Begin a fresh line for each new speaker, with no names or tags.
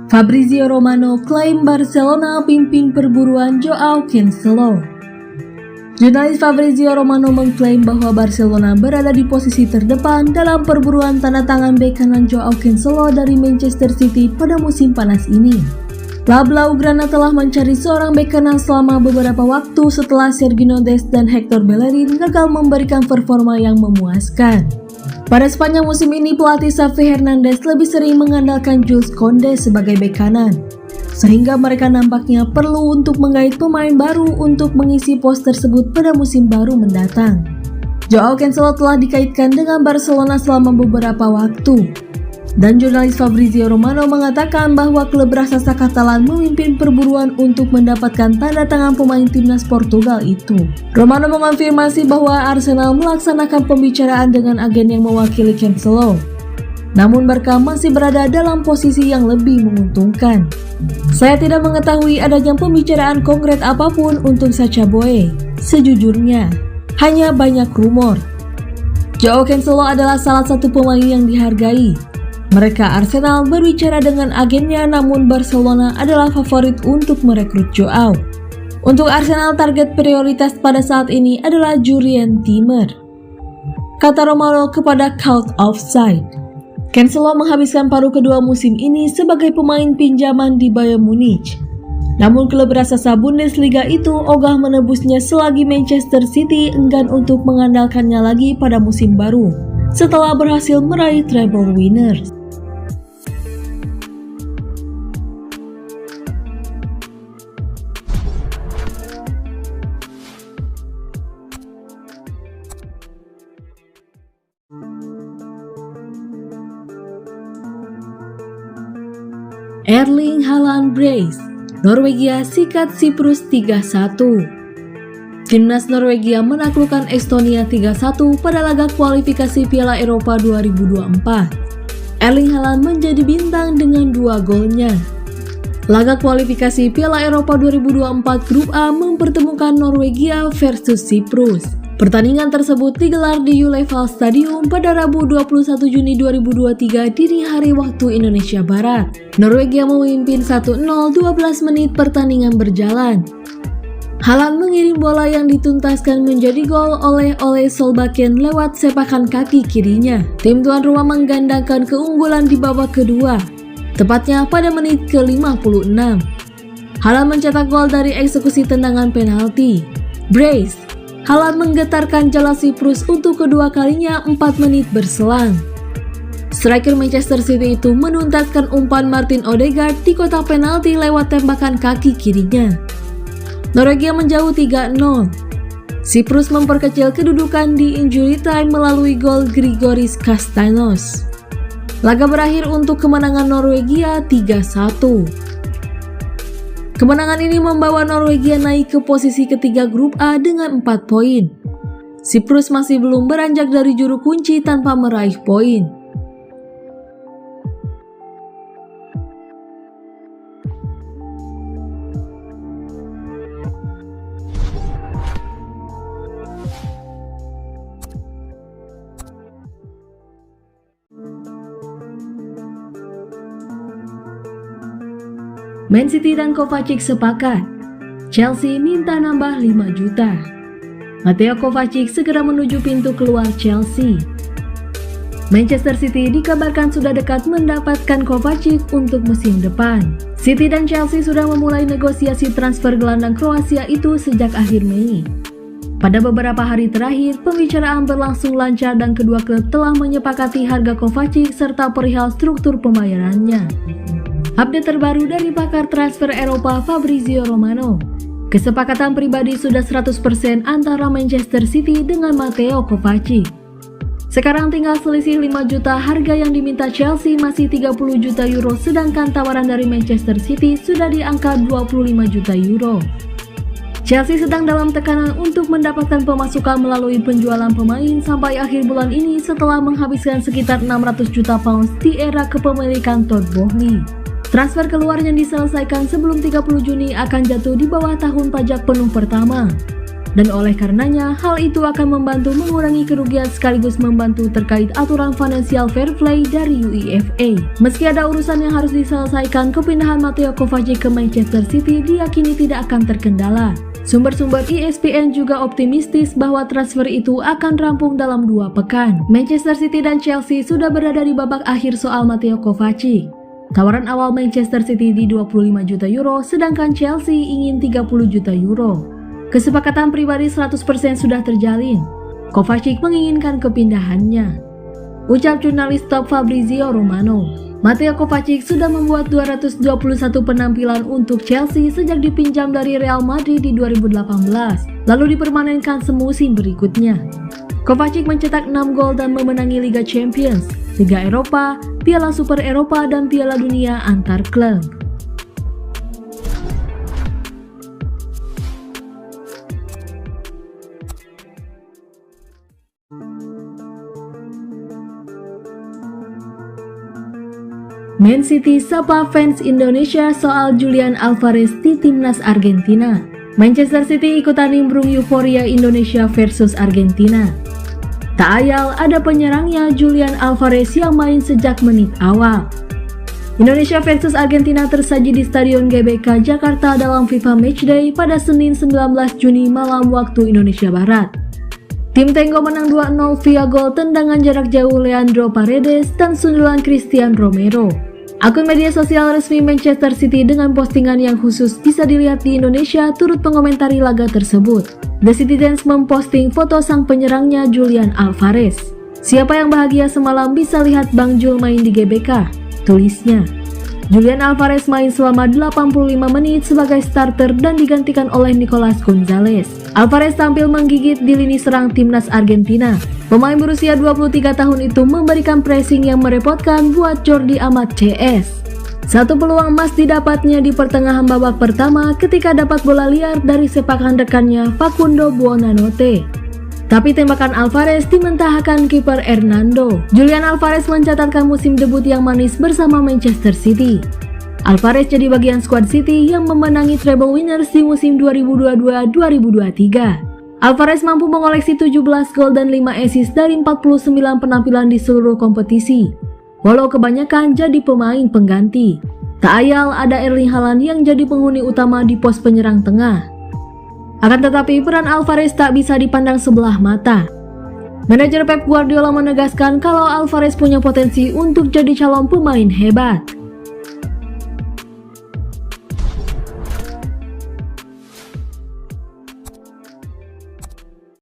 Fabrizio Romano klaim Barcelona pimpin perburuan Joao Cancelo. Jurnalis Fabrizio Romano mengklaim bahwa Barcelona berada di posisi terdepan dalam perburuan tanda tangan bek kanan Joao Cancelo dari Manchester City pada musim panas ini. Klub Blaugrana telah mencari seorang bek kanan selama beberapa waktu setelah Sergio Dest dan Hector Bellerin gagal memberikan performa yang memuaskan. Pada sepanjang musim ini, pelatih Xavi Hernandez lebih sering mengandalkan Jules Koundé sebagai bek kanan, sehingga mereka nampaknya perlu untuk menggait pemain baru untuk mengisi pos tersebut pada musim baru mendatang. Joao Cancelo telah dikaitkan dengan Barcelona selama beberapa waktu, dan jurnalis Fabrizio Romano mengatakan bahwa klub raksasa Katalan memimpin perburuan untuk mendapatkan tanda tangan pemain timnas Portugal itu. Romano mengonfirmasi bahwa Arsenal melaksanakan pembicaraan dengan agen yang mewakili Cancelo. Namun Barca masih berada dalam posisi yang lebih menguntungkan. Saya tidak mengetahui adanya pembicaraan konkret apapun untuk Sacha Boey. Sejujurnya, hanya banyak rumor. Joao Cancelo adalah salah satu pemain yang dihargai. Mereka Arsenal berbicara dengan agennya, namun Barcelona adalah favorit untuk merekrut Joao. Untuk Arsenal, target prioritas pada saat ini adalah Jurrien Timber, kata Romano kepada Cult Offside. Cancelo menghabiskan paruh kedua musim ini sebagai pemain pinjaman di Bayern Munich. Namun klub raksasa Bundesliga itu ogah menebusnya selagi Manchester City enggan untuk mengandalkannya lagi pada musim baru setelah berhasil meraih treble winners. Erling Haaland brace, Norwegia sikat Siprus 3-1. Timnas Norwegia menaklukkan Estonia 3-1 pada laga kualifikasi Piala Eropa 2024. Erling Haaland menjadi bintang dengan 2 golnya. Laga kualifikasi Piala Eropa 2024 Grup A mempertemukan Norwegia versus Siprus. Pertandingan tersebut digelar di Uleval Stadium pada Rabu 21 Juni 2023 dini hari waktu Indonesia Barat. Norwegia memimpin 1-0 12 menit pertandingan berjalan. Haaland mengirim bola yang dituntaskan menjadi gol oleh Ole Solbakken lewat sepakan kaki kirinya. Tim tuan rumah menggandakan keunggulan di babak kedua, tepatnya pada menit ke-56. Haaland mencetak gol dari eksekusi tendangan penalti. Brace, Haaland menggetarkan jala Siprus untuk kedua kalinya 4 menit berselang. Striker Manchester City itu menuntaskan umpan Martin Odegaard di kotak penalti lewat tembakan kaki kirinya. Norwegia menjauh 3-0. Siprus memperkecil kedudukan di injury time melalui gol Grigoris Kastanos. Laga berakhir untuk kemenangan Norwegia 3-1. Kemenangan ini membawa Norwegia naik ke posisi ketiga Grup A dengan 4 poin. Siprus masih belum beranjak dari juru kunci tanpa meraih poin. Man City dan Kovacic sepakat, Chelsea minta nambah 5 juta. Mateo Kovacic segera menuju pintu keluar Chelsea. Manchester City dikabarkan sudah dekat mendapatkan Kovacic untuk musim depan. City dan Chelsea sudah memulai negosiasi transfer gelandang Kroasia itu sejak akhir Mei. Pada beberapa hari terakhir, pembicaraan berlangsung lancar dan kedua klub telah menyepakati harga Kovacic serta perihal struktur pembayarannya. Update terbaru dari pakar transfer Eropa Fabrizio Romano. Kesepakatan pribadi sudah 100% antara Manchester City dengan Mateo Kovacic. Sekarang tinggal selisih 5 juta, harga yang diminta Chelsea masih 30 juta euro, sedangkan tawaran dari Manchester City sudah di angka 25 juta euro. Chelsea sedang dalam tekanan untuk mendapatkan pemasukan melalui penjualan pemain sampai akhir bulan ini setelah menghabiskan sekitar 600 juta pounds di era kepemilikan Todd Boehly. Transfer keluar yang diselesaikan sebelum 30 Juni akan jatuh di bawah tahun pajak penuh pertama. Dan oleh karenanya, hal itu akan membantu mengurangi kerugian sekaligus membantu terkait aturan financial fair play dari UEFA. Meski ada urusan yang harus diselesaikan, kepindahan Mateo Kovacic ke Manchester City diyakini tidak akan terkendala. Sumber-sumber ESPN juga optimistis bahwa transfer itu akan rampung dalam 2 pekan. Manchester City dan Chelsea sudah berada di babak akhir soal Mateo Kovacic. Tawaran awal Manchester City di 25 juta euro, sedangkan Chelsea ingin 30 juta euro. Kesepakatan pribadi 100% sudah terjalin. Kovacic menginginkan kepindahannya. Ucap jurnalis top Fabrizio Romano. Mateo Kovacic sudah membuat 221 penampilan untuk Chelsea sejak dipinjam dari Real Madrid di 2018, lalu dipermanenkan semusim berikutnya. Kovacic mencetak 6 gol dan memenangi Liga Champions, Liga Eropa, Piala Super Eropa, dan Piala Dunia antar klub. Man City sapa fans Indonesia soal Julian Alvarez di timnas Argentina. Manchester City ikutan nimbrung euforia Indonesia versus Argentina. Tak ayal ada penyerangnya Julian Alvarez yang main sejak menit awal. Indonesia versus Argentina tersaji di Stadion GBK Jakarta dalam FIFA Matchday pada Senin 19 Juni malam waktu Indonesia Barat. Tim Tenggo menang 2-0 via gol tendangan jarak jauh Leandro Paredes dan sundulan Christian Romero. Akun media sosial resmi Manchester City dengan postingan yang khusus bisa dilihat di Indonesia turut mengomentari laga tersebut. The Citizens memposting foto sang penyerangnya Julian Alvarez. Siapa yang bahagia semalam bisa lihat Bang Jul main di GBK, tulisnya. Julian Alvarez main selama 85 menit sebagai starter dan digantikan oleh Nicolas Gonzalez. Alvarez tampil menggigit di lini serang timnas Argentina. Pemain berusia 23 tahun itu memberikan pressing yang merepotkan buat Jordi Amat CS. Satu peluang emas didapatnya di pertengahan babak pertama ketika dapat bola liar dari sepakan rekannya Facundo Buonanotte. Tapi tembakan Alvarez dimentahkan kiper Hernando. Julian Alvarez mencatatkan musim debut yang manis bersama Manchester City. Alvarez jadi bagian skuad City yang memenangi treble winners di musim 2022-2023. Alvarez mampu mengoleksi 17 gol dan 5 assist dari 49 penampilan di seluruh kompetisi, walau kebanyakan jadi pemain pengganti. Tak ayal ada Erling Haaland yang jadi penghuni utama di pos penyerang tengah. Akan tetapi peran Alvarez tak bisa dipandang sebelah mata. Manajer Pep Guardiola menegaskan kalau Alvarez punya potensi untuk jadi calon pemain hebat.